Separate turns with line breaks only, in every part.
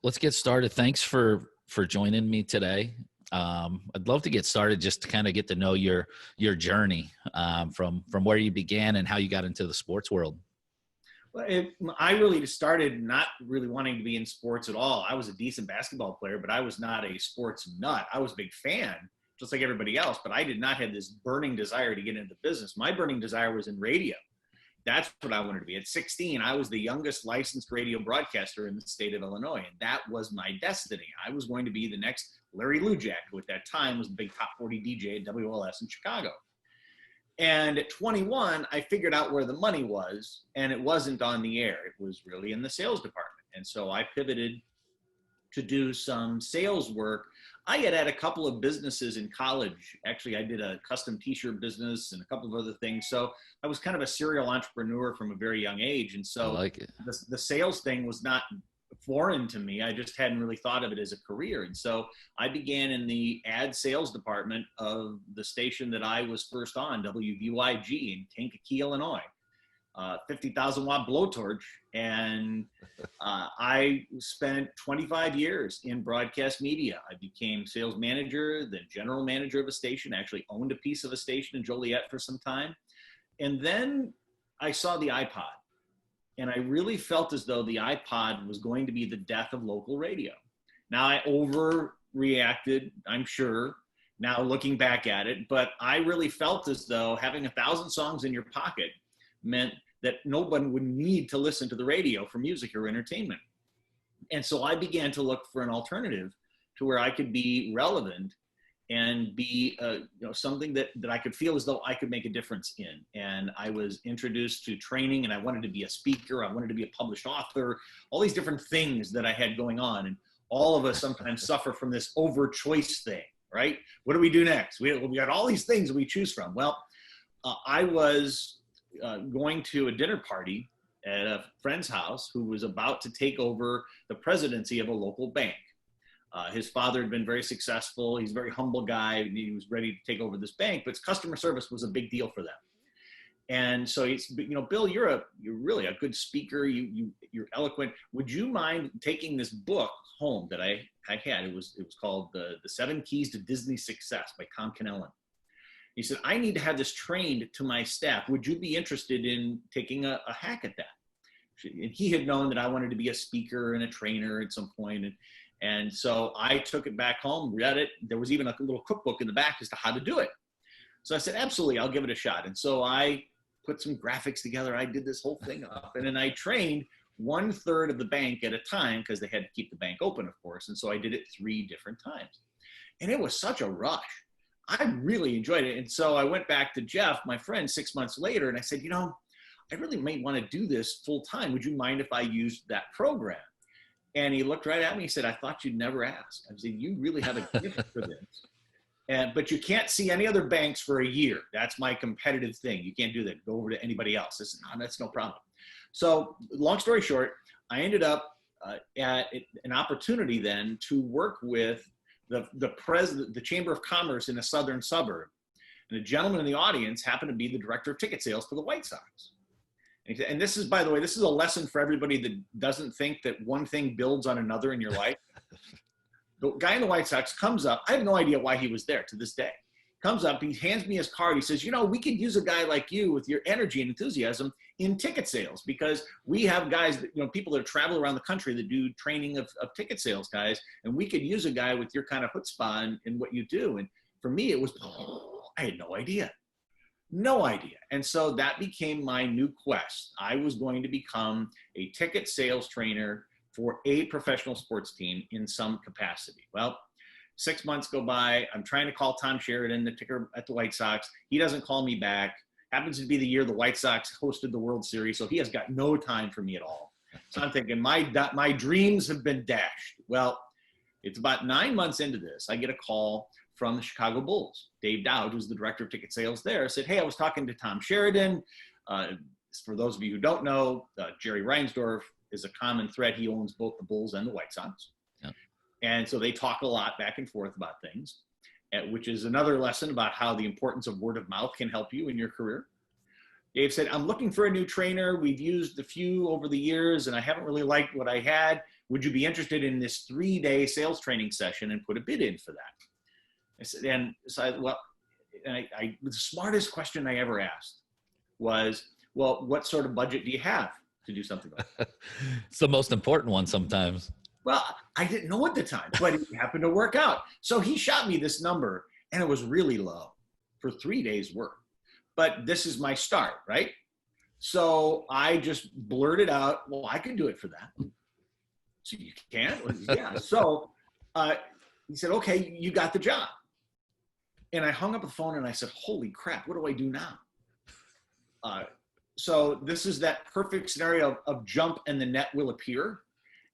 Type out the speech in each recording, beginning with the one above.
let's get started. Thanks for joining me today. I'd love to get started just to kind of get to know your journey from where you began and how you got into the sports world.
Well, I really started not really wanting to be in sports at all. I was a decent basketball player, but I was not a sports nut. I was a big fan, just like everybody else, but I did not have this burning desire to get into the business. My burning desire was in radio. That's what I wanted to be. At 16, I was the youngest licensed radio broadcaster in the state of Illinois, and that was my destiny. I was going to be the next Larry Lujak, who at that time was the big top 40 DJ at WLS in Chicago. And at 21, I figured out where the money was, and it wasn't on the air. It was really in the sales department. And so I pivoted to do some sales work. I had a couple of businesses in college. Actually, I did a custom t-shirt business and a couple of other things. So I was kind of a serial entrepreneur from a very young age. And so
I like it.
The sales thing was not foreign to me. I just hadn't really thought of it as a career. And so I began in the ad sales department of the station that I was first on, WVYG in Kankakee, Illinois. 50,000 watt blowtorch. And I spent 25 years in broadcast media. I became sales manager, then general manager of a station, actually owned a piece of a station in Joliet for some time. And then I saw the iPod. And I really felt as though the iPod was going to be the death of local radio. Now, I overreacted, I'm sure, now looking back at it, but I really felt as though having 1,000 songs in your pocket meant that no one would need to listen to the radio for music or entertainment. And so I began to look for an alternative to where I could be relevant and be something that I could feel as though I could make a difference in. And I was introduced to training, and I wanted to be a speaker. I wanted to be a published author, all these different things that I had going on. And all of us sometimes suffer from this over choice thing, right? What do we do next? We got all these things that we choose from. Well, I was going to a dinner party at a friend's house who was about to take over the presidency of a local bank. His father had been very successful. He's a very humble guy. He was ready to take over this bank, but customer service was a big deal for them. And so he's, Bill, you're really a good speaker. You're eloquent. Would you mind taking this book home that I had? It was called the 7 Keys to Disney Success by Tom Kennellan. He said, I need to have this trained to my staff. Would you be interested in taking a hack at that? And he had known that I wanted to be a speaker and a trainer at some point. And so I took it back home, read it. There was even a little cookbook in the back as to how to do it. So I said, absolutely, I'll give it a shot. And so I put some graphics together. I did this whole thing up. And then I trained 1/3 of the bank at a time because they had to keep the bank open, of course. And so I did it 3 different times. And it was such a rush. I really enjoyed it. And so I went back to Jeff, my friend, 6 months later, and I said, I really might want to do this full time. Would you mind if I used that program? And he looked right at me. He said, I thought you'd never ask. I said, you really have a gift for this. But you can't see any other banks for a year. That's my competitive thing. You can't do that. Go over to anybody else. I said, no, that's no problem. So long story short, I ended up at an opportunity then to work with the president, the Chamber of Commerce in a southern suburb. And a gentleman in the audience happened to be the director of ticket sales for the White Sox. And this is, by the way, this is a lesson for everybody that doesn't think that one thing builds on another in your life. The guy in the White Sox comes up. I have no idea why he was there to this day. Comes up, he hands me his card. He says, we could use a guy like you with your energy and enthusiasm in ticket sales, because we have guys that, people that travel around the country that do training of ticket sales guys. And we could use a guy with your kind of chutzpah in what you do. And for me, it was, I had no idea. No idea. And so that became my new quest. I was going to become a ticket sales trainer for a professional sports team in some capacity. Well, 6 months go by. I'm trying to call Tom Sheridan, the ticker at the White Sox. He doesn't call me back. Happens to be the year the White Sox hosted the World Series, so he has got no time for me at all. So I'm thinking, my dreams have been dashed. Well, it's about 9 months into this, I get a call from the Chicago Bulls. Dave Dowd, who's the director of ticket sales there, said, hey, I was talking to Tom Sheridan. For those of you who don't know, Jerry Reinsdorf is a common thread. He owns both the Bulls and the White Sox. Yep. And so they talk a lot back and forth about things, which is another lesson about how the importance of word of mouth can help you in your career. Dave said, I'm looking for a new trainer. We've used a few over the years, and I haven't really liked what I had. would you be interested in this 3-day sales training session and put a bid in for that? I said, and so the smartest question I ever asked was, well, what sort of budget do you have to do something like that?
It's the most important one sometimes.
Well, I didn't know at the time, but it happened to work out. So he shot me this number, and it was really low for 3 days' work. But this is my start, right? So I just blurted out, well, I can do it for that. So you can? Well, yeah. So he said, okay, you got the job. And I hung up the phone and I said, holy crap, what do I do now? So this is that perfect scenario of jump and the net will appear.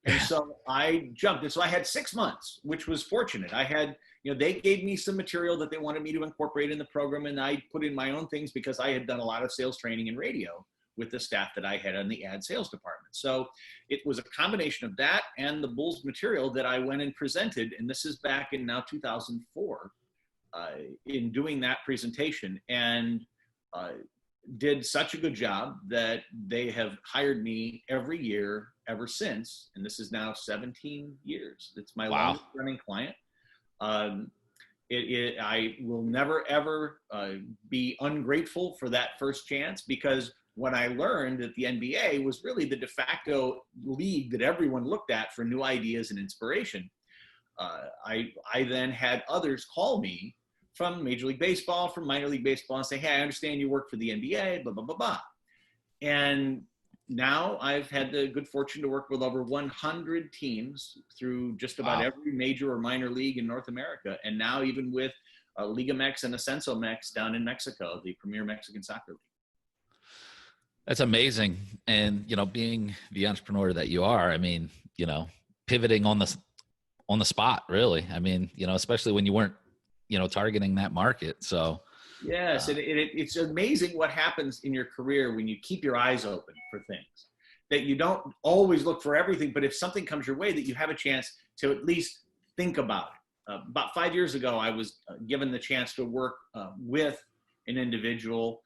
And so I jumped. And so I had 6 months, which was fortunate. I had, they gave me some material that they wanted me to incorporate in the program. And I put in my own things because I had done a lot of sales training in radio with the staff that I had on the ad sales department. So it was a combination of that and the Bulls material that I went and presented. And this is back in now 2004 in doing that presentation, and did such a good job that they have hired me every year ever since. And this is now 17 years. It's my longest running client. I will never, ever be ungrateful for that first chance, because when I learned that the NBA was really the de facto league that everyone looked at for new ideas and inspiration, I then had others call me from Major League Baseball, from minor league baseball, and say, hey, I understand you work for the NBA, blah, blah, blah, blah. And now I've had the good fortune to work with over 100 teams through just about every major or minor league in North America. And now even with Liga MX and Ascenso MX down in Mexico, the premier Mexican soccer league.
That's amazing. And, being the entrepreneur that you are, I mean, pivoting on the spot, really. I mean, especially when you weren't, targeting that market. So
yes, it's amazing what happens in your career when you keep your eyes open for things, that you don't always look for everything, but if something comes your way, that you have a chance to at least think about it. About 5 years ago, I was given the chance to work with an individual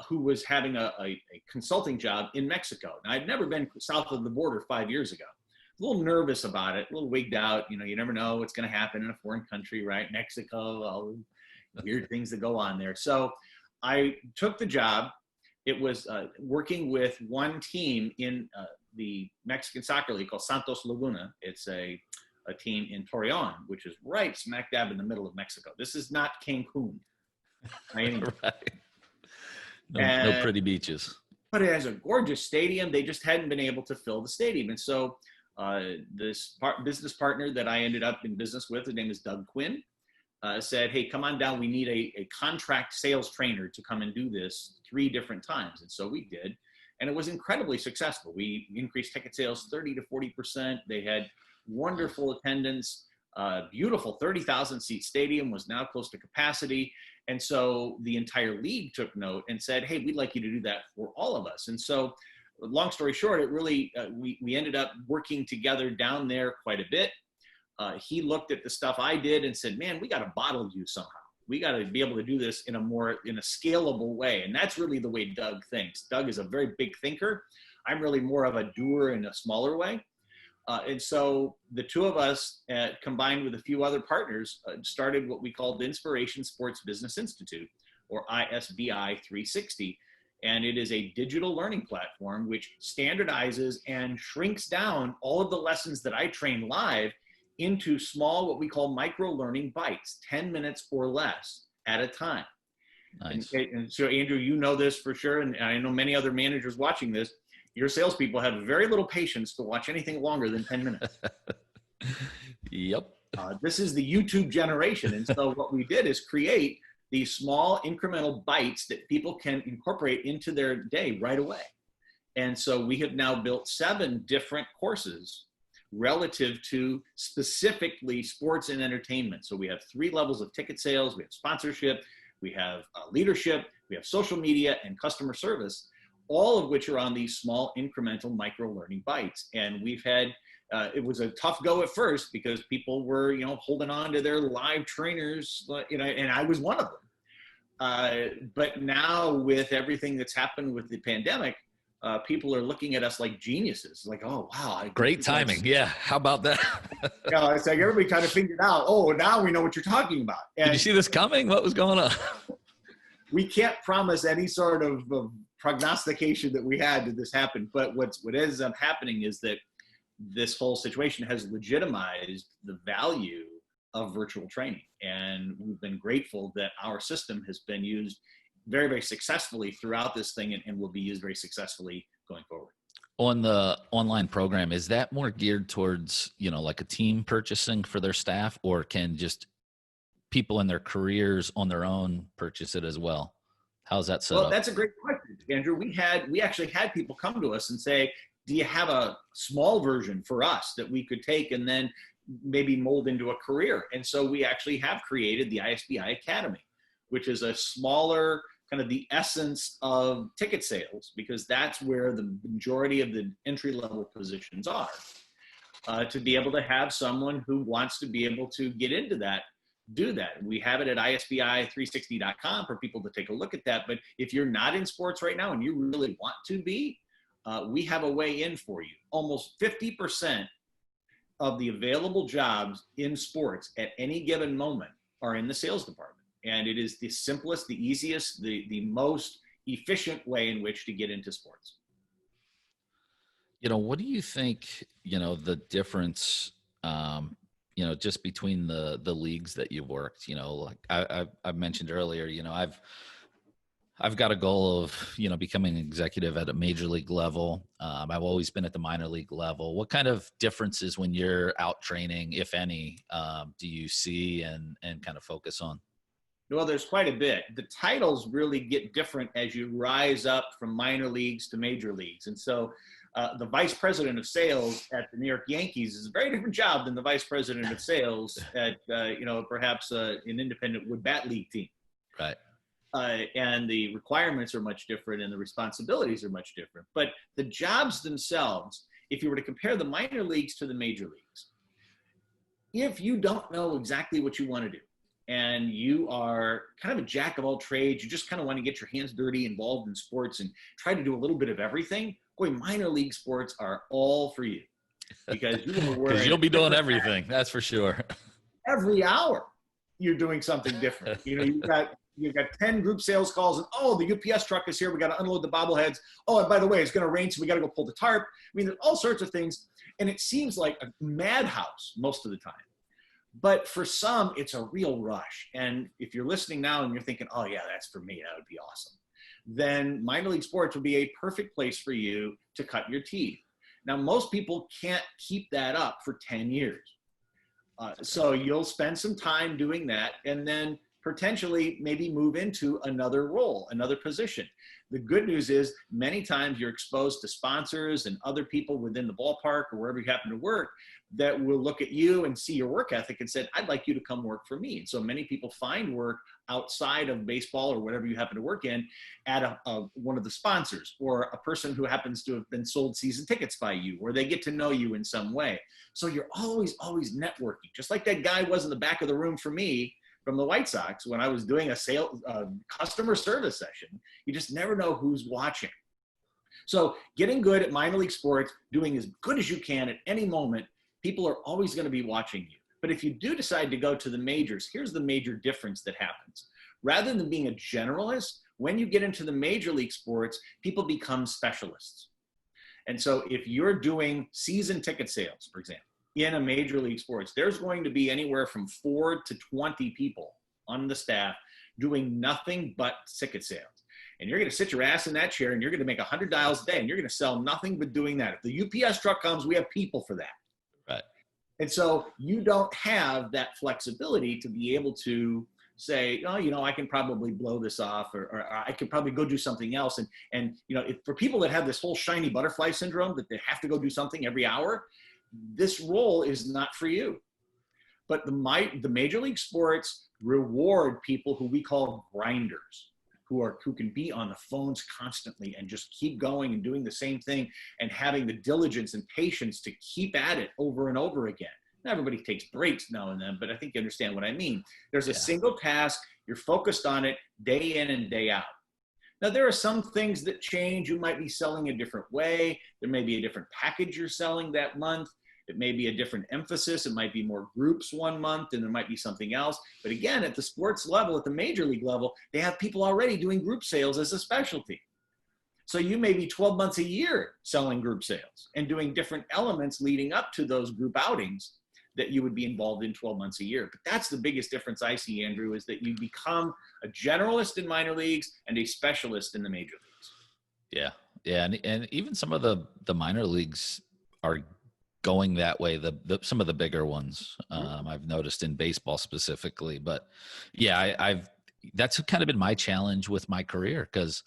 who was having a consulting job in Mexico. Now, I'd never been south of the border 5 years ago. A little nervous about it, a little wigged out. You never know what's going to happen in a foreign country, right? Mexico, all the weird things that go on there. So I took the job. It was working with one team in the Mexican soccer league called Santos Laguna. It's a team in Torreon, which is right smack dab in the middle of Mexico. This is not Cancun. Right?
No pretty beaches.
But it has a gorgeous stadium. They just hadn't been able to fill the stadium. And so this business partner that I ended up in business with, his name is Doug Quinn, said, hey, come on down. We need a contract sales trainer to come and do this 3 different times. And so we did. And it was incredibly successful. We increased ticket sales 30 to 40%. They had wonderful attendance, beautiful 30,000 seat stadium, was now close to capacity. And so the entire league took note and said, hey, we'd like you to do that for all of us. And so long story short, it really, we ended up working together down there quite a bit. He looked at the stuff I did and said, man, we got to bottle you somehow. We got to be able to do this in a scalable way. And that's really the way Doug thinks. Doug is a very big thinker. I'm really more of a doer in a smaller way. And so the two of us, combined with a few other partners, started what we called the Inspiration Sports Business Institute, or ISBI 360. And it is a digital learning platform which standardizes and shrinks down all of the lessons that I train live into small, what we call micro learning bites, 10 minutes or less at a time.
Nice.
And so, Andrew, you know this for sure. And I know many other managers watching this. Your salespeople have very little patience to watch anything longer than 10 minutes.
Yep.
This is the YouTube generation. And so what we did is create these small incremental bites that people can incorporate into their day right away. And so we have now built 7 different courses relative to specifically sports and entertainment. So we have 3 levels of ticket sales, we have sponsorship, we have leadership, we have social media and customer service, all of which are on these small incremental micro learning bites. And we've had, it was a tough go at first because people were, holding on to their live trainers, and I was one of them. But now with everything that's happened with the pandemic, people are looking at us like geniuses. Like, oh, wow.
Great timing. Yeah. How about that?
It's like everybody kind of figured out, oh, now we know what you're talking about. And
did you see this coming? What was going on?
We can't promise any sort of prognostication that we had did this happen. But what ends up happening is that this whole situation has legitimized the value of virtual training. And we've been grateful that our system has been used very, very successfully throughout this thing, and will be used very successfully going forward.
On the online program, is that more geared towards, like a team purchasing for their staff, or can just people in their careers on their own purchase it as well? How's that set up?
That's a great question, Andrew. We actually had people come to us and say, do you have a small version for us that we could take and then maybe mold into a career? And so we actually have created the ISBI Academy, which is a smaller kind of the essence of ticket sales, because that's where the majority of the entry-level positions are, to be able to have someone who wants to be able to get into that, do that. We have it at isbi360.com for people to take a look at that. But if you're not in sports right now and you really want to be, we have a way in for you. Almost 50% of the available jobs in sports at any given moment are in the sales department. And it is the simplest, the easiest, the most efficient way in which to get into sports.
What do you think, the difference, just between the leagues that you've worked, like I mentioned earlier, I've got a goal of, becoming an executive at a major league level. I've always been at the minor league level. What kind of differences when you're out training, if any, do you see and kind of focus on?
Well, there's quite a bit. The titles really get different as you rise up from minor leagues to major leagues. And so the vice president of sales at the New York Yankees is a very different job than the vice president of sales at, perhaps an independent wood bat league team.
Right.
And the requirements are much different and the responsibilities are much different. But the jobs themselves, if you were to compare the minor leagues to the major leagues, if you don't know exactly what you want to do, and you are kind of a jack of all trades, you just kind of want to get your hands dirty, involved in sports and try to do a little bit of everything, boy, minor league sports are all for you. Because
you'll be doing everything, that's for sure.
Every hour, you're doing something different. You've got 10 group sales calls, and the UPS truck is here, we got to unload the bobbleheads. Oh, and by the way, it's going to rain, so we got to go pull the tarp. I mean, there's all sorts of things, and it seems like a madhouse most of the time. But for some, it's a real rush. And if you're listening now and you're thinking, oh yeah, that's for me, that would be awesome, then minor league sports would be a perfect place for you to cut your teeth. Now, most people can't keep that up for 10 years. So you'll spend some time doing that and then potentially maybe move into another role, another position. The good news is many times you're exposed to sponsors and other people within the ballpark or wherever you happen to work that will look at you and see your work ethic and said, I'd like you to come work for me. And so many people find work outside of baseball or whatever you happen to work in at one of the sponsors or a person who happens to have been sold season tickets by you, or they get to know you in some way. So you're always networking, just like that guy was in the back of the room for me from the White Sox when I was doing a customer service session. You just never know who's watching. So getting good at minor league sports, doing as good as you can at any moment, people are always going to be watching you. But if you do decide to go to the majors, here's the major difference that happens. Rather than being a generalist, when you get into the major league sports, people become specialists. And so if you're doing season ticket sales, for example, in a major league sports, there's going to be anywhere from 4 to 20 people on the staff doing nothing but ticket sales. And you're going to sit your ass in that chair and you're going to make 100 dials a day and you're going to sell nothing but doing that. If the UPS truck comes, we have people for that.
Right.
And so you don't have that flexibility to be able to say, oh, I can probably blow this off, or I could probably go do something else. And for people that have this whole shiny butterfly syndrome, that they have to go do something every hour, this role is not for you. But the major league sports reward people who we call grinders, who can be on the phones constantly and just keep going and doing the same thing and having the diligence and patience to keep at it over and over again. Not everybody takes breaks now and then, but I think you understand what I mean. There's a single task, you're focused on it day in and day out. Now, there are some things that change. You might be selling a different way. There may be a different package you're selling that month. It may be a different emphasis. It might be more groups one month, and there might be something else. But again, at the sports level, at the major league level, they have people already doing group sales as a specialty. So you may be 12 months a year selling group sales and doing different elements leading up to those group outings that you would be involved in 12 months a year. But that's the biggest difference I see, Andrew, is that you become a generalist in minor leagues and a specialist in the major leagues.
Yeah. Yeah. And even some of the minor leagues are going that way. Some of the bigger ones, I've noticed in baseball specifically, but yeah, that's kind of been my challenge with my career, because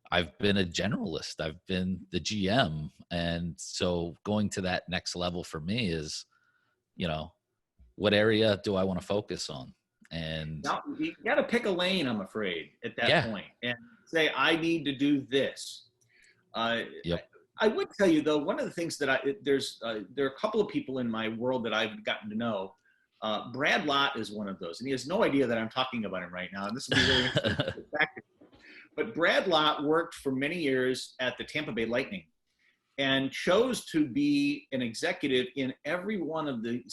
I've been a generalist. I've been the GM. And so going to that next level for me is, what area do I want to focus on? And
now, you got to pick a lane, I'm afraid, at that point, and say, I need to do this.
Yep.
I would tell you, though, one of the things that there are a couple of people in my world that I've gotten to know. Brad Lott is one of those, and he has no idea that I'm talking about him right now. And this will be really interesting. But Brad Lott worked for many years at the Tampa Bay Lightning and chose to be an executive in every one of the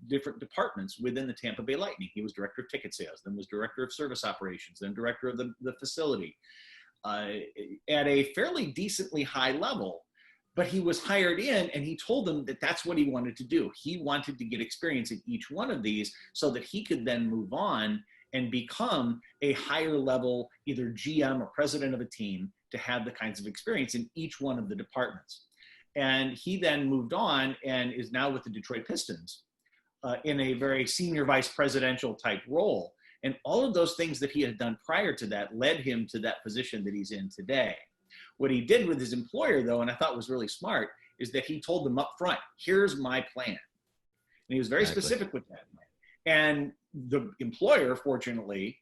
different departments within the Tampa Bay Lightning. He was director of ticket sales, then was director of service operations, then director of the facility at a fairly decently high level. But he was hired in, and he told them that that's what he wanted to do. He wanted to get experience in each one of these so that he could then move on and become a higher level, either GM or president of a team, to have the kinds of experience in each one of the departments. And he then moved on and is now with the Detroit Pistons in a very senior vice presidential type role. And all of those things that he had done prior to that led him to that position that he's in today. What he did with his employer, though, and I thought was really smart, is that he told them up front, here's my plan. And he was very specific with that plan. And the employer, fortunately,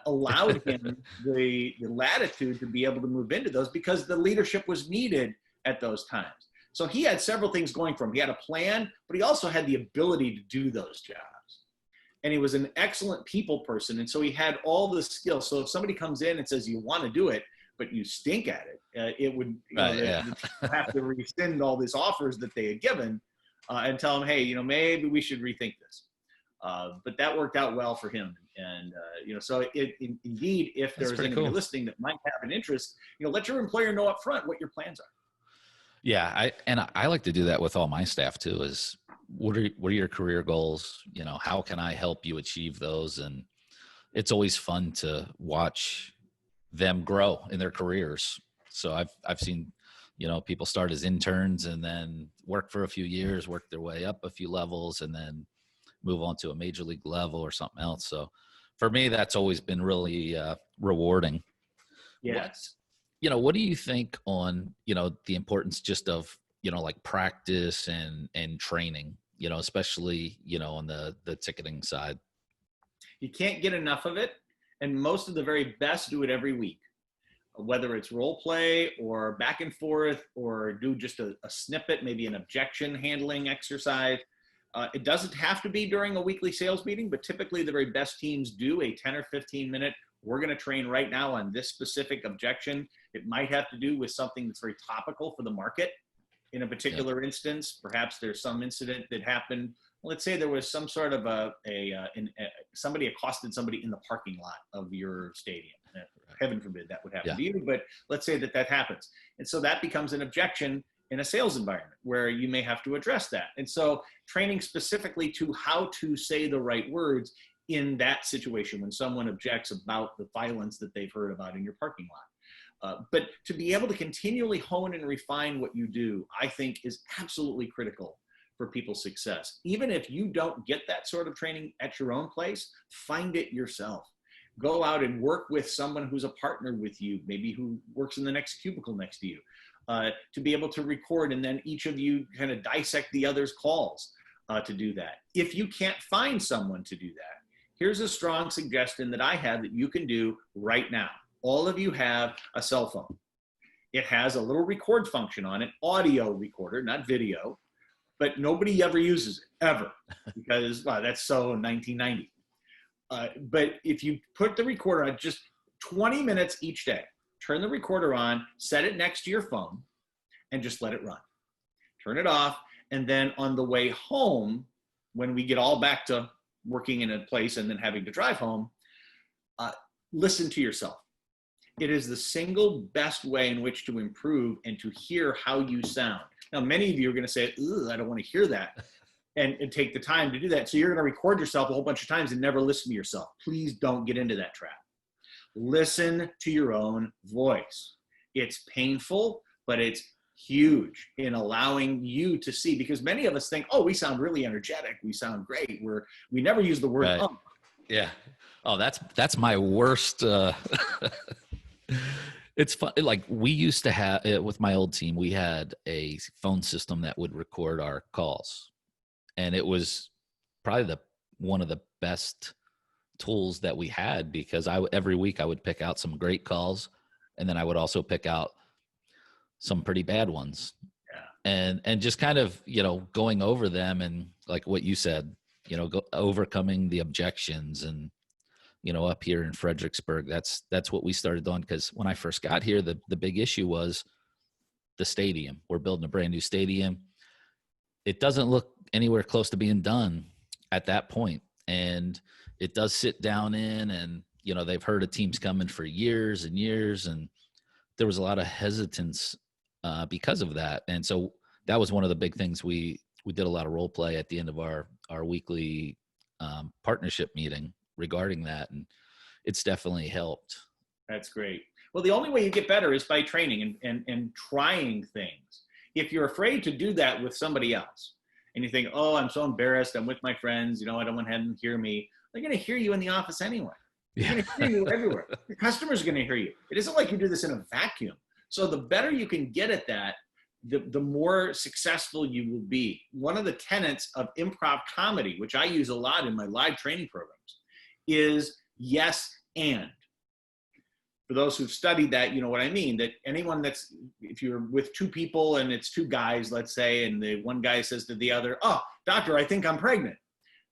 allowed him the latitude to be able to move into those because the leadership was needed at those times. So he had several things going for him. He had a plan, but he also had the ability to do those jobs. And he was an excellent people person. And so he had all the skills. So if somebody comes in and says, you want to do it, but you stink at it, it would have to rescind all these offers that they had given and tell them, hey, maybe we should rethink this. But that worked out well for him. And, so indeed, if there's anybody listening that might have an interest, let your employer know up front what your plans are.
Yeah. I like to do that with all my staff too, is what are your career goals? How can I help you achieve those? And it's always fun to watch them grow in their careers. So I've seen, people start as interns and then work for a few years, work their way up a few levels, and then move on to a major league level or something else. So for me, that's always been really rewarding.
Yes.
What do you think on, the importance just of, like practice and training, especially, on the ticketing side?
You can't get enough of it. And most of the very best do it every week, whether it's role play or back and forth, or do just a snippet, maybe an objection handling exercise. It doesn't have to be during a weekly sales meeting, but typically the very best teams do a 10 or 15 minute, we're going to train right now on this specific objection. It might have to do with something that's very topical for the market in a particular instance. Perhaps there's some incident that happened. Let's say there was some sort of somebody accosted somebody in the parking lot of your stadium. Heaven forbid that would happen to you, but let's say that happens. And so that becomes an objection in a sales environment where you may have to address that. And so training specifically to how to say the right words in that situation when someone objects about the violence that they've heard about in your parking lot. But to be able to continually hone and refine what you do, I think is absolutely critical for people's success. Even if you don't get that sort of training at your own place, find it yourself. Go out and work with someone who's a partner with you, maybe who works in the next cubicle next to you, to be able to record, and then each of you kind of dissect the other's calls to do that. If you can't find someone to do that, here's a strong suggestion that I have that you can do right now. All of you have a cell phone. It has a little record function on it, audio recorder, not video, but nobody ever uses it, ever, because that's so 1990. But if you put the recorder on just 20 minutes each day, turn the recorder on, set it next to your phone, and just let it run. Turn it off. And then on the way home, when we get all back to working in a place and then having to drive home, listen to yourself. It is the single best way in which to improve and to hear how you sound. Now, many of you are going to say, "Ugh, I don't want to hear that," and take the time to do that. So you're going to record yourself a whole bunch of times and never listen to yourself. Please don't get into that trap. Listen to your own voice. It's painful, but it's huge in allowing you to see, because many of us think, oh, we sound really energetic. We sound great. We never use the word
Right. Yeah. Oh, that's my worst. It's fun. Like, we used to have with my old team, we had a phone system that would record our calls, and it was probably one of the best tools that we had, because every week I would pick out some great calls, and then I would also pick out some pretty bad ones. Yeah. And just kind of, going over them, and like what you said, overcoming the objections. And up here in Fredericksburg, that's what we started on, because when I first got here, the big issue was the stadium. We're building a brand new stadium. It doesn't look anywhere close to being done at that point. And it does sit down in, and, they've heard of teams coming for years and years. And there was a lot of hesitance because of that. And so that was one of the big things. We did a lot of role play at the end of our weekly partnership meeting regarding that. And it's definitely helped.
That's great. Well, the only way you get better is by training and trying things. If you're afraid to do that with somebody else, and you think, oh, I'm so embarrassed, I'm with my friends, I don't want to have them hear me, they're going to hear you in the office anyway. They're going to hear you everywhere. Your customers are going to hear you. It isn't like you do this in a vacuum. So the better you can get at that, the more successful you will be. One of the tenets of improv comedy, which I use a lot in my live training programs, is yes and. For those who've studied that, you know what I mean, that anyone if you're with two people and it's two guys, let's say, and the one guy says to the other, oh, doctor, I think I'm pregnant.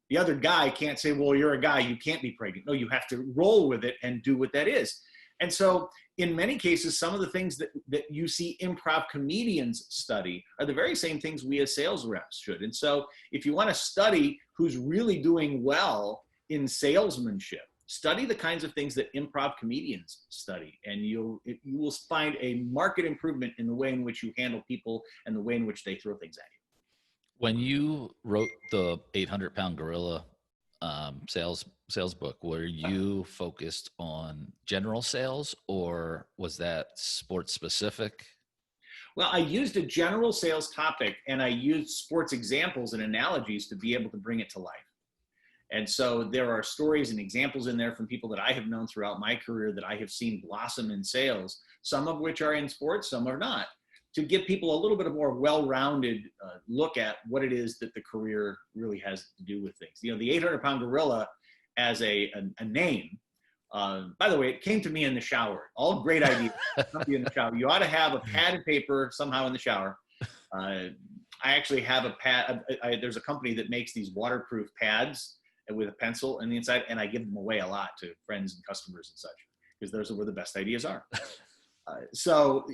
The other guy can't say, well, you're a guy, you can't be pregnant. No, you have to roll with it and do what that is. And so in many cases, some of the things that you see improv comedians study are the very same things we as sales reps should. And so if you want to study who's really doing well in salesmanship, study the kinds of things that improv comedians study, and you will find a marked improvement in the way in which you handle people and the way in which they throw things at you.
When you wrote the 800-pound gorilla sales book, were you focused on general sales, or was that sports specific?
Well, I used a general sales topic, and I used sports examples and analogies to be able to bring it to life. And so there are stories and examples in there from people that I have known throughout my career that I have seen blossom in sales, some of which are in sports, some are not, to give people a little bit of more well-rounded look at what it is that the career really has to do with things. The 800-pound gorilla as a name, by the way, it came to me in the shower. All great ideas come to you in the shower. You ought to have a pad and paper somehow in the shower. I actually have a pad. There's a company that makes these waterproof pads with a pencil in the inside, and I give them away a lot to friends and customers and such, because those are where the best ideas are. So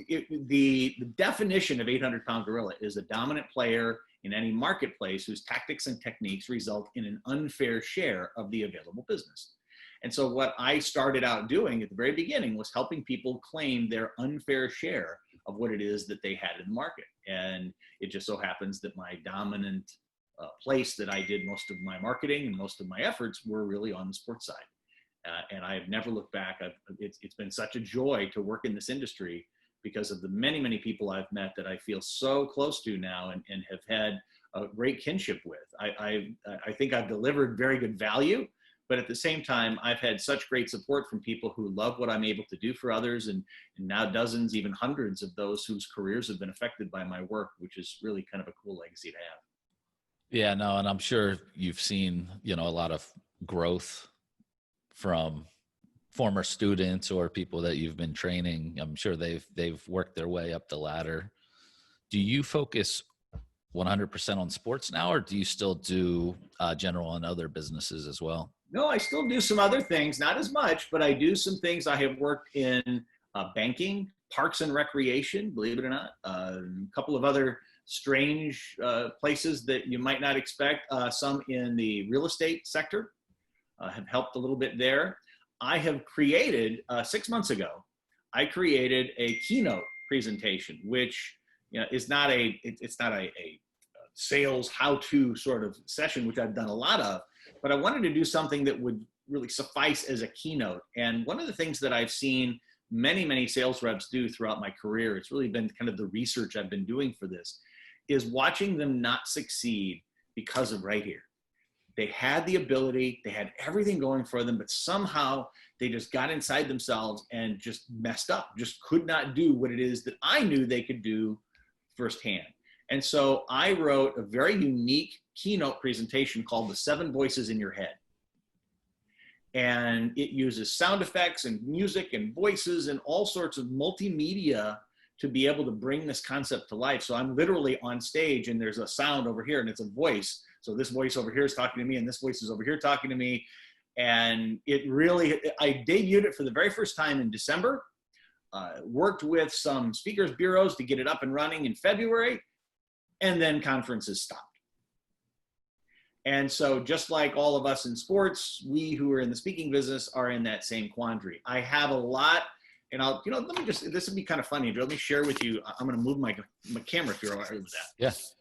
the definition of 800-pound gorilla is a dominant player in any marketplace whose tactics and techniques result in an unfair share of the available business. And so what I started out doing at the very beginning was helping people claim their unfair share of what it is that they had in the market. And it just so happens that my dominant place that I did most of my marketing and most of my efforts were really on the sports side. And I have never looked back. It's been such a joy to work in this industry because of the many, many people I've met that I feel so close to now and have had a great kinship with. I think I've delivered very good value, but at the same time, I've had such great support from people who love what I'm able to do for others, and now dozens, even hundreds of those whose careers have been affected by my work, which is really kind of a cool legacy to have.
Yeah, no, and I'm sure you've seen, a lot of growth from former students or people that you've been training. I'm sure they've worked their way up the ladder. Do you focus 100% on sports now, or do you still do general and other businesses as well?
No, I still do some other things, not as much, but I do some things. I have worked in banking, parks and recreation, believe it or not, a couple of other strange places that you might not expect, some in the real estate sector, have helped a little bit there. I have created, 6 months ago, I created a keynote presentation, which is not it's not a sales how-to sort of session, which I've done a lot of, but I wanted to do something that would really suffice as a keynote. And one of the things that I've seen many sales reps do throughout my career, it's really been kind of the research I've been doing for this, is watching them not succeed because of right here. They had the ability, they had everything going for them, but somehow they just got inside themselves and just messed up, just could not do what it is that I knew they could do firsthand. And so I wrote a very unique keynote presentation called The 7 Voices in Your Head. And it uses sound effects and music and voices and all sorts of multimedia to be able to bring this concept to life. So I'm literally on stage and there's a sound over here and it's a voice. So this voice over here is talking to me and this voice is over here talking to me. And it really, I debuted it for the very first time in December, worked with some speakers bureaus to get it up and running in February, and then conferences stopped. And so just like all of us in sports, we who are in the speaking business are in that same quandary. I have a lot, and I'll, let me just, this would be kind of funny. Let me share with you. I'm going to move my camera if you're all right with that.
Yes.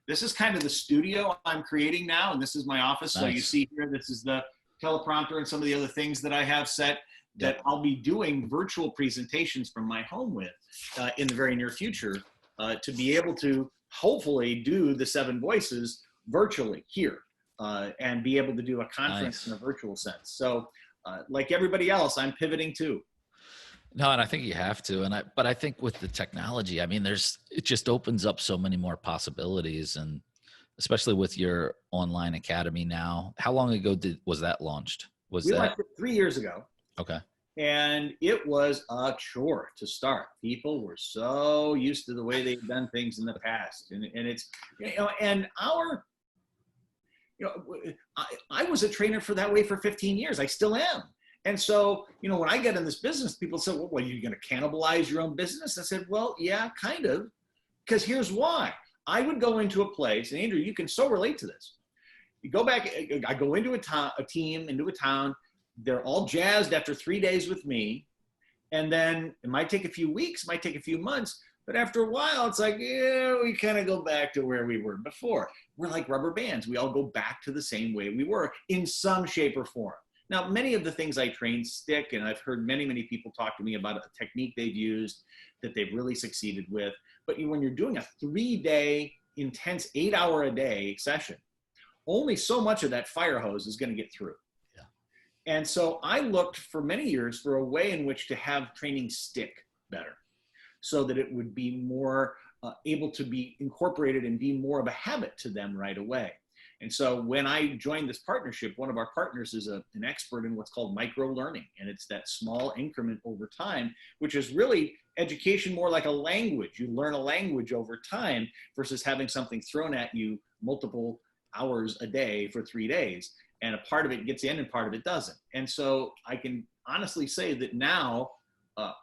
This is kind of the studio I'm creating now, and this is my office. Nice. So you see here, this is the teleprompter and some of the other things that I have set that I'll be doing virtual presentations from my home with in the very near future to be able to hopefully do the 7 voices virtually here and be able to do a conference in a virtual sense. So like everybody else, I'm pivoting too.
No, and I think you have to. But I think with the technology, I mean, it just opens up so many more possibilities, and especially with your online academy now. How long ago was that launched?
We launched it 3 years ago.
Okay.
And it was a chore to start. People were so used to the way they've done things in the past. And it's, and I was a trainer for that way for 15 years. I still am. And so, when I get in this business, people say, well, are you going to cannibalize your own business? I said, well, yeah, kind of. Because here's why. I would go into a place, and Andrew, you can so relate to this. You go back, I go into a team, into a town. They're all jazzed after 3 days with me. And then it might take a few weeks, might take a few months. But after a while, it's like, yeah, we kind of go back to where we were before. We're like rubber bands. We all go back to the same way we were in some shape or form. Now, many of the things I train stick, and I've heard many people talk to me about a technique they've used that they've really succeeded with. But when you're doing a 3-day, intense 8-hour-a-day session, only so much of that fire hose is going to get through. Yeah. And so I looked for many years for a way in which to have training stick better so that it would be more able to be incorporated and be more of a habit to them right away. And so when I joined this partnership, one of our partners is an expert in what's called micro learning. And it's that small increment over time, which is really education more like a language. You learn a language over time versus having something thrown at you multiple hours a day for 3 days. And a part of it gets in and part of it doesn't. And so I can honestly say that now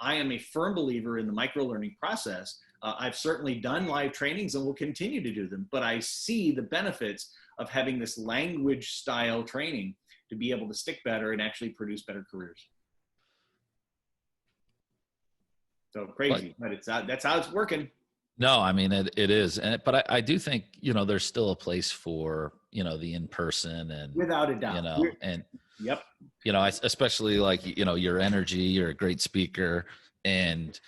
I am a firm believer in the micro learning process. I've certainly done live trainings and will continue to do them, but I see the benefits of having this language style training to be able to stick better and actually produce better careers. So crazy, but that's how it's working.
No, I mean, it is. But I do think, there's still a place for, the in-person and
without a doubt,
and
yep.
Especially like, your energy, you're a great speaker, and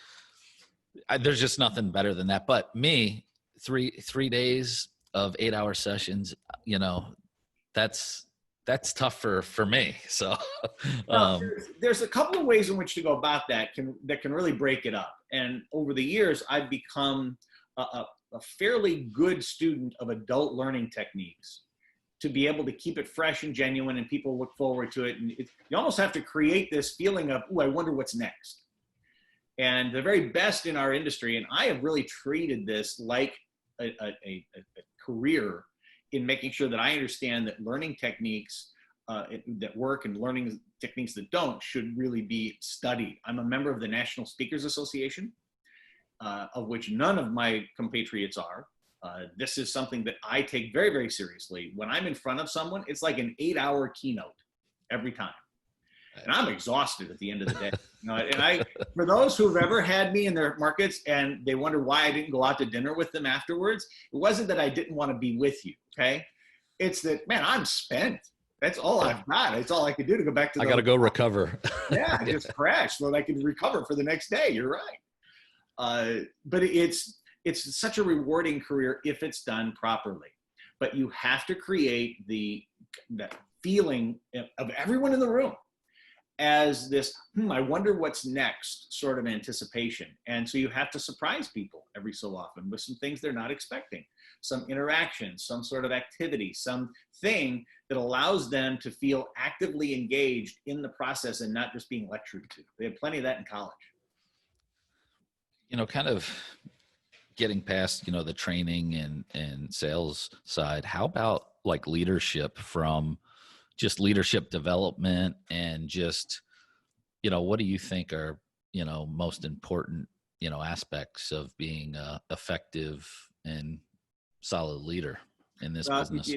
there's just nothing better than that. But me, three days of 8-hour sessions, that's tough for me. So
there's a couple of ways in which to go about that can really break it up. And over the years, I've become a fairly good student of adult learning techniques to be able to keep it fresh and genuine, and people look forward to it. And you almost have to create this feeling of, oh, I wonder what's next. And the very best in our industry, and I have really treated this like a career in making sure that I understand that learning techniques that work and learning techniques that don't should really be studied. I'm a member of the National Speakers Association, of which none of my compatriots are. This is something that I take very, very seriously. When I'm in front of someone, it's like an 8-hour keynote every time. And I'm exhausted at the end of the day. And for those who've ever had me in their markets and they wonder why I didn't go out to dinner with them afterwards, it wasn't that I didn't want to be with you, okay? It's that, man, I'm spent. That's all I've got. It's all I could do to go back to
I got to go recover.
Yeah, just crash so that I can recover for the next day. You're right. But it's such a rewarding career if it's done properly. But you have to create that feeling of everyone in the room as this, I wonder what's next sort of anticipation. And so you have to surprise people every so often with some things they're not expecting, some interaction, some sort of activity, something that allows them to feel actively engaged in the process and not just being lectured to. They have plenty of that in college.
Kind of getting past, the training and sales side, how about like leadership, from just leadership development and just, what do you think are, most important, aspects of being a effective and solid leader in this business?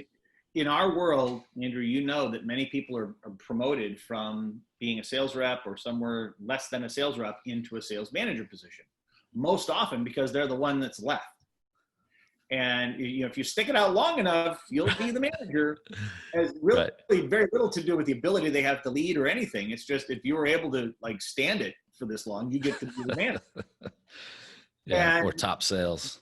In our world, Andrew, that many people are promoted from being a sales rep or somewhere less than a sales rep into a sales manager position, most often because they're the one that's left. And if you stick it out long enough, you'll be the manager. It has really very little to do with the ability they have to lead or anything. It's just if you were able to stand it for this long, you get to be the manager.
Or top sales.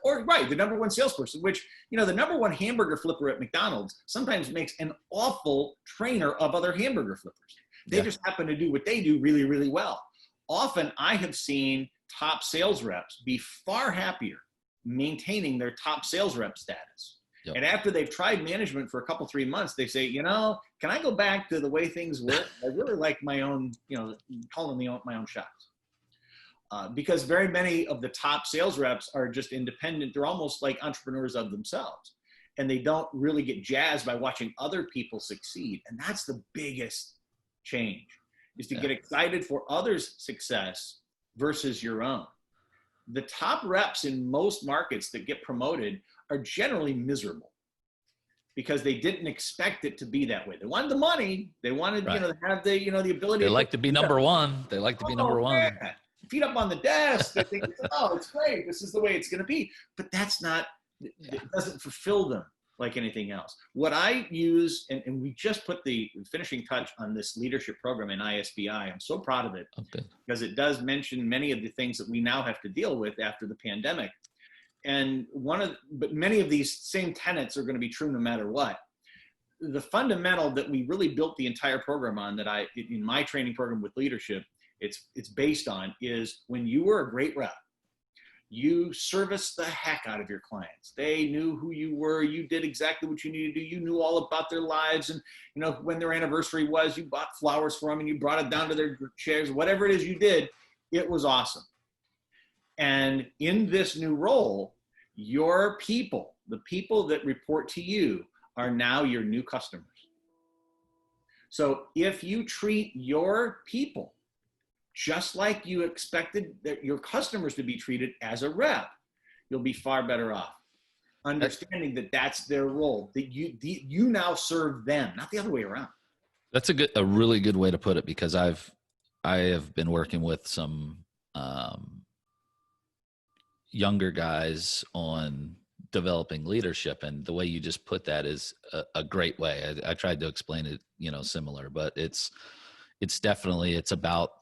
Or the number one salesperson, which, the number one hamburger flipper at McDonald's sometimes makes an awful trainer of other hamburger flippers. They just happen to do what they do really, really well. Often I have seen top sales reps be far happier maintaining their top sales rep status. Yep. And after they've tried management for a couple, 3 months, they say, can I go back to the way things work? I really like my own, calling my own shots. Because very many of the top sales reps are just independent. They're almost like entrepreneurs of themselves. And they don't really get jazzed by watching other people succeed. And that's the biggest change, is to get excited for others' success versus your own. The top reps in most markets that get promoted are generally miserable because they didn't expect it to be that way. They wanted the money. They wanted, to have the, the ability.
They like to be number one. They like to be number one.
Feet up on the desk. They think, it's great. This is the way it's going to be. But that's not, it doesn't fulfill them like anything else. What I use, and we just put the finishing touch on this leadership program in ISBI. I'm so proud of it because it does mention many of the things that we now have to deal with after the pandemic. And but many of these same tenets are going to be true no matter what. The fundamental that we really built the entire program on, that in my training program with leadership, it's based on, is when you were a great rep, you serviced the heck out of your clients. They knew who you were. You did exactly what you needed to do. You knew all about their lives. And, when their anniversary was, you bought flowers for them and you brought it down to their chairs. Whatever it is you did, it was awesome. And in this new role, your people, the people that report to you, are now your new customers. So if you treat your people just like you expected that your customers to be treated as a rep, you'll be far better off. Understanding that that's their role, that you now serve them, not the other way around.
That's a really good way to put it, because I have been working with some younger guys on developing leadership, and the way you just put that is a great way. I tried to explain it, similar, but it's definitely, it's about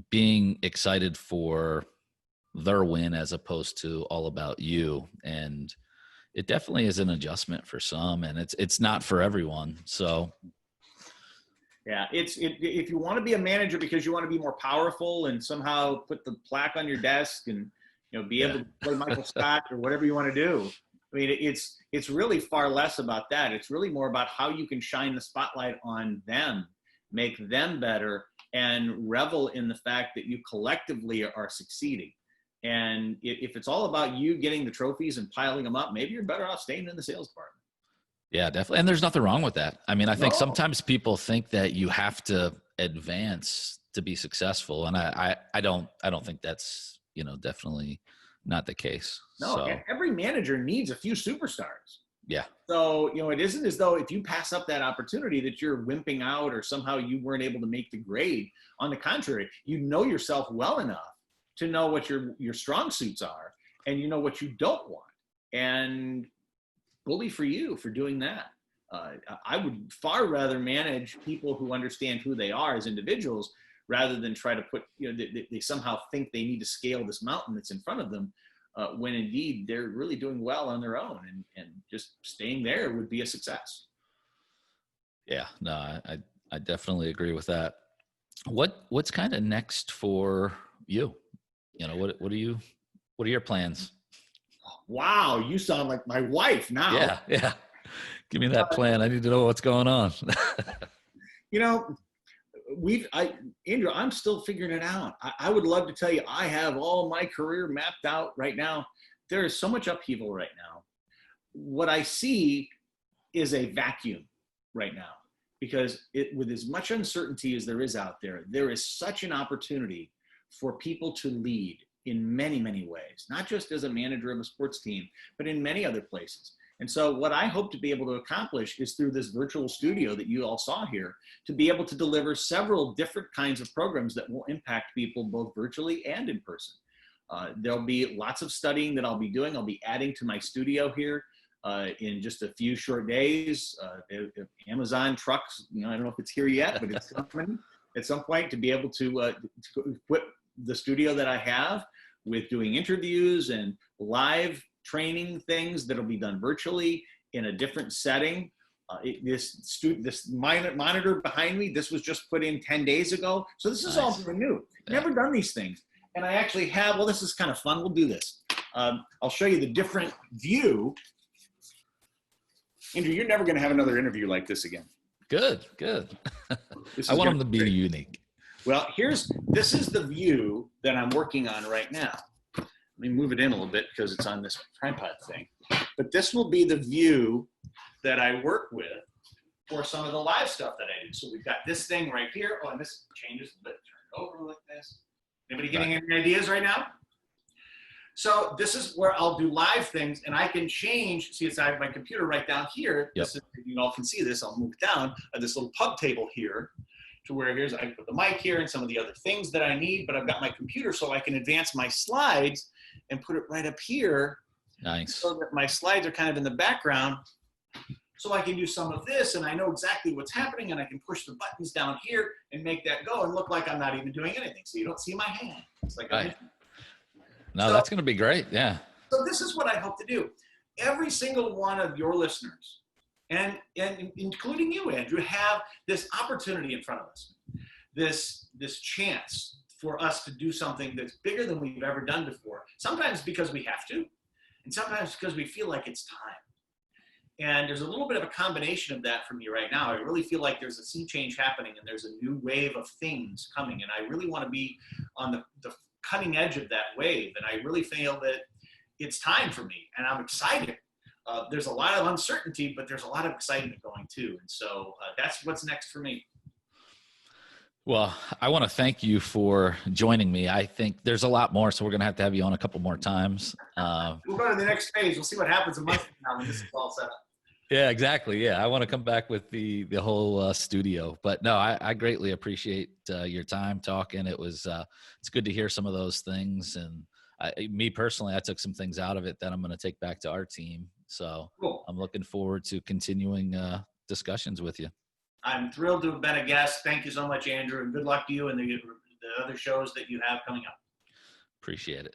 being excited for their win as opposed to all about you. And it definitely is an adjustment for some, and it's not for everyone. So
yeah, if you want to be a manager because you want to be more powerful and somehow put the plaque on your desk and be able to play Michael Scott or whatever you want to do, I mean, it's really far less about that. It's really more about how you can shine the spotlight on them, make them better, and revel in the fact that you collectively are succeeding. And if it's all about you getting the trophies and piling them up, maybe you're better off staying in the sales department.
Yeah, definitely. And there's nothing wrong with that. I mean, I think
No,
sometimes people think that you have to advance to be successful. And I don't think that's, definitely not the case.
no.
So
Every manager needs a few superstars.
yeah.
So, it isn't as though if you pass up that opportunity that you're wimping out or somehow you weren't able to make the grade. On the contrary, you know yourself well enough to know what your strong suits are, and you know what you don't want. And bully for you for doing that. I would far rather manage people who understand who they are as individuals rather than try to put, they somehow think they need to scale this mountain that's in front of them, when indeed they're really doing well on their own, and just staying there would be a success.
Yeah, no, I definitely agree with that. What's kind of next for you? What are your plans?
Wow, you sound like my wife now.
Yeah. Yeah. Give me that plan. I need to know what's going on.
Andrew, I'm still figuring it out. I would love to tell you I have all my career mapped out right now. There is so much upheaval right now. What I see is a vacuum right now, because with as much uncertainty as there is out there, there is such an opportunity for people to lead in many, many ways, not just as a manager of a sports team, but in many other places. And so what I hope to be able to accomplish is through this virtual studio that you all saw here, to be able to deliver several different kinds of programs that will impact people both virtually and in person. There'll be lots of studying that I'll be doing. I'll be adding to my studio here in just a few short days. If Amazon trucks, I don't know if it's here yet, but it's coming at some point, to be able to equip the studio that I have with doing interviews and live training things that'll be done virtually in a different setting. This monitor behind me, this was just put in 10 days ago. So this is all brand new. Never done these things. And I actually have, well, this is kind of fun. We'll do this. I'll show you the different view. Andrew, you're never going to have another interview like this again.
Good. I want them to be unique.
Well, this is the view that I'm working on right now. Let me move it in a little bit because it's on this tripod thing. But this will be the view that I work with for some of the live stuff that I do. So we've got this thing right here. Oh, and this changes a bit. Turn it over like this. Anybody getting any ideas right now? So this is where I'll do live things, and I can change. See, I have my computer right down here.
Yep.
This is, you all can see this. I'll move it down. This little pub table here, to where I can put the mic here and some of the other things that I need, but I've got my computer so I can advance my slides and put it right up here.
Nice.
So that my slides are kind of in the background. So I can do some of this, and I know exactly what's happening, and I can push the buttons down here and make that go and look like I'm not even doing anything. So you don't see my hand. It's like
right. No, that's going to be great. Yeah.
So this is what I hope to do. Every single one of your listeners, and including you, Andrew, have this opportunity in front of us, this chance for us to do something that's bigger than we've ever done before. Sometimes because we have to, and sometimes because we feel like it's time. And there's a little bit of a combination of that for me right now. I really feel like there's a sea change happening, and there's a new wave of things coming. And I really want to be on the cutting edge of that wave. And I really feel that it's time for me, and I'm excited. There's a lot of uncertainty, but there's a lot of excitement going too. And so that's what's next for me.
Well, I want to thank you for joining me. I think there's a lot more, so we're going to have you on a couple more times.
We'll go to the next phase. We'll see what happens a month from now when this is all set up.
Yeah, exactly. Yeah, I want to come back with the whole studio. But no, I greatly appreciate your time talking. It's good to hear some of those things. And me personally, I took some things out of it that I'm going to take back to our team. So cool. I'm looking forward to continuing discussions with you.
I'm thrilled to have been a guest. Thank you so much, Andrew, and good luck to you and the other shows that you have coming up.
Appreciate it.